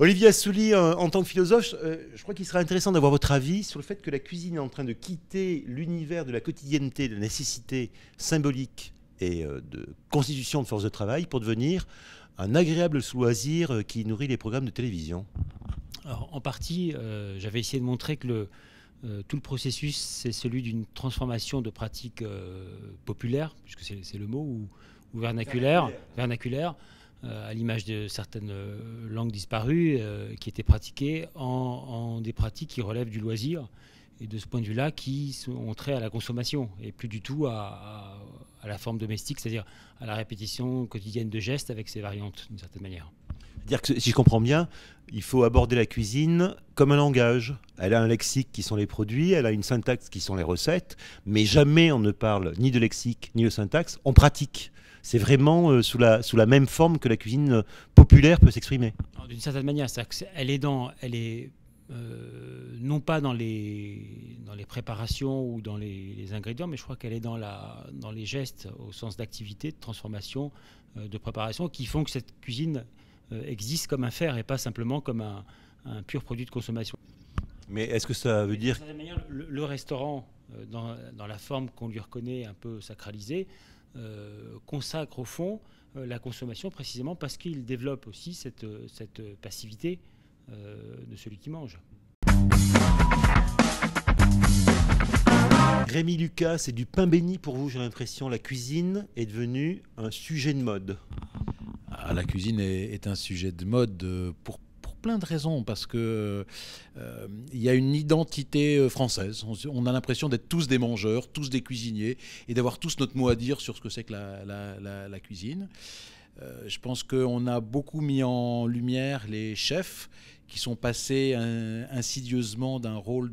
Olivier Assouline, en tant que philosophe, je crois qu'il serait intéressant d'avoir votre avis sur le fait que la cuisine est en train de quitter l'univers de la quotidienneté, de la nécessité symbolique et de constitution de force de travail pour devenir un agréable loisir qui nourrit les programmes de télévision. Alors, en partie, j'avais essayé de montrer que tout le processus, c'est celui d'une transformation de pratiques populaires, puisque c'est le mot, ou vernaculaire, à l'image de certaines langues disparues qui étaient pratiquées en des pratiques qui relèvent du loisir, et de ce point de vue-là, qui ont trait à la consommation, et plus du tout à la forme domestique, c'est-à-dire à la répétition quotidienne de gestes avec ses variantes, d'une certaine manière. C'est-à-dire que, si je comprends bien, il faut aborder la cuisine comme un langage. Elle a un lexique qui sont les produits, elle a une syntaxe qui sont les recettes, mais jamais on ne parle ni de lexique ni de syntaxe, on pratique. C'est vraiment sous la même forme que la cuisine populaire peut s'exprimer. D'une certaine manière, elle est non pas dans les préparations ou dans les ingrédients, mais je crois qu'elle est dans les gestes au sens d'activité, de transformation, de préparation, qui font que cette cuisine existe comme un faire et pas simplement comme un pur produit de consommation. Mais est-ce que ça veut dire... D'une certaine manière, le restaurant, dans la forme qu'on lui reconnaît un peu sacralisée, consacre au fond la consommation précisément parce qu'il développe aussi cette passivité de celui qui mange. Rémi Lucas, c'est du pain béni pour vous, j'ai l'impression. La cuisine est devenue un sujet de mode. La cuisine est un sujet de mode pour plein de raisons, parce que il y a une identité française. On a l'impression d'être tous des mangeurs, tous des cuisiniers, et d'avoir tous notre mot à dire sur ce que c'est que la cuisine. Je pense qu'on a beaucoup mis en lumière les chefs qui sont passés insidieusement d'un rôle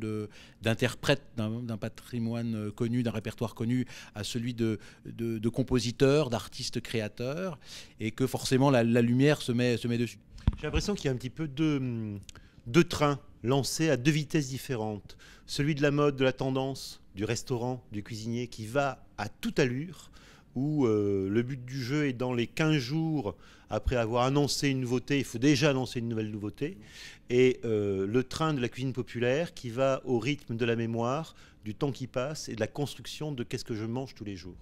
d'interprète d'un patrimoine connu, d'un répertoire connu, à celui de compositeur, d'artiste créateur, et que forcément la lumière se met dessus. J'ai l'impression qu'il y a un petit peu deux trains lancés à deux vitesses différentes. Celui de la mode, de la tendance, du restaurant, du cuisinier, qui va à toute allure, où le but du jeu est dans les 15 jours, après avoir annoncé une nouveauté, il faut déjà annoncer une nouvelle nouveauté, et le train de la cuisine populaire qui va au rythme de la mémoire, du temps qui passe et de la construction de qu'est-ce que je mange tous les jours.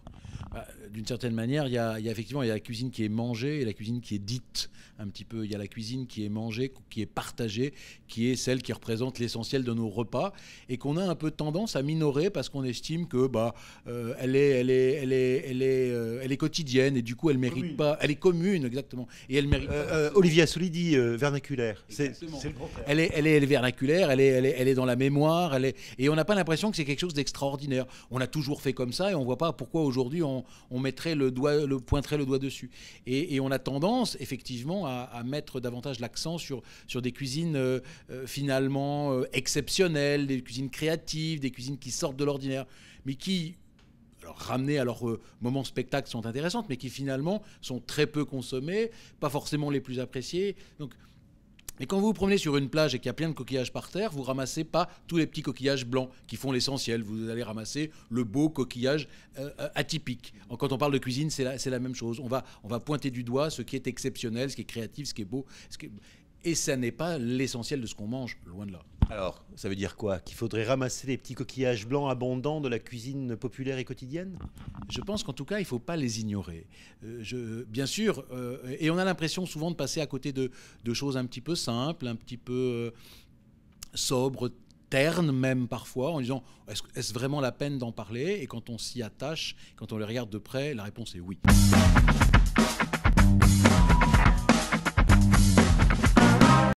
D'une certaine manière, il y a effectivement la cuisine qui est mangée et la cuisine qui est dite un petit peu. Il y a la cuisine qui est mangée, qui est partagée, qui est celle qui représente l'essentiel de nos repas et qu'on a un peu tendance à minorer parce qu'on estime que elle est quotidienne et du coup elle mérite pas. Elle est commune, exactement. Et elle mérite. Olivier Assouline dit vernaculaire. C'est le grand frère. Elle est vernaculaire. Elle est dans la mémoire. Et on n'a pas l'impression que c'est quelque chose d'extraordinaire. On a toujours fait comme ça et on voit pas pourquoi aujourd'hui on pointerait le doigt dessus. Et on a tendance, effectivement, à mettre davantage l'accent sur des cuisines finalement exceptionnelles, des cuisines créatives, des cuisines qui sortent de l'ordinaire, mais qui, alors, ramenées à leur moment spectacle, sont intéressantes, mais qui finalement sont très peu consommées, pas forcément les plus appréciées. Donc, mais quand vous vous promenez sur une plage et qu'il y a plein de coquillages par terre, vous ramassez pas tous les petits coquillages blancs qui font l'essentiel. Vous allez ramasser le beau coquillage atypique. Quand on parle de cuisine, c'est la même chose. On va pointer du doigt ce qui est exceptionnel, ce qui est créatif, ce qui est beau. Et ça n'est pas l'essentiel de ce qu'on mange, loin de là. Alors, ça veut dire quoi? Qu'il faudrait ramasser les petits coquillages blancs abondants de la cuisine populaire et quotidienne? Je pense qu'en tout cas, il ne faut pas les ignorer. Bien sûr, et on a l'impression souvent de passer à côté de choses un petit peu simples, un petit peu sobres, ternes même parfois, en disant est-ce vraiment la peine d'en parler? Et quand on s'y attache, quand on les regarde de près, la réponse est oui.